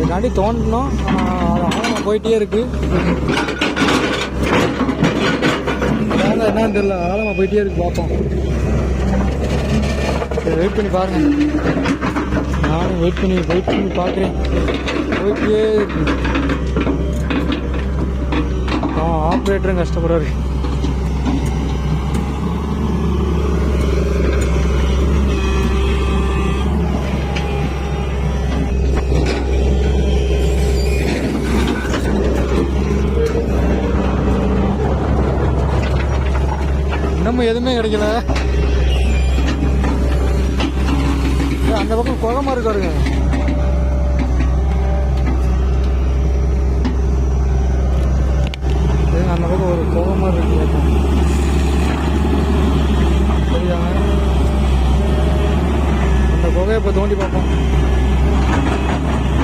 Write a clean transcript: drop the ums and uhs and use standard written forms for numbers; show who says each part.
Speaker 1: அதுக்காண்டி தோண்டணும். அது ஆழமாக போயிட்டே இருக்கு. என்னன்னு தெரியல, ஆழமாக போயிட்டே இருக்கு. பார்ப்போம். சரி, வெயிட் பண்ணி பாருங்க. நானும் வெயிட் பண்ணி பார்க்குறேன். போயிட்டே இருக்கு. ஆப்ரேட்டரும் கஷ்டப்படுறாரு. இன்னமும் எதுவுமே கிடைக்கல. அந்த பக்கம் குளமா இருக்கு.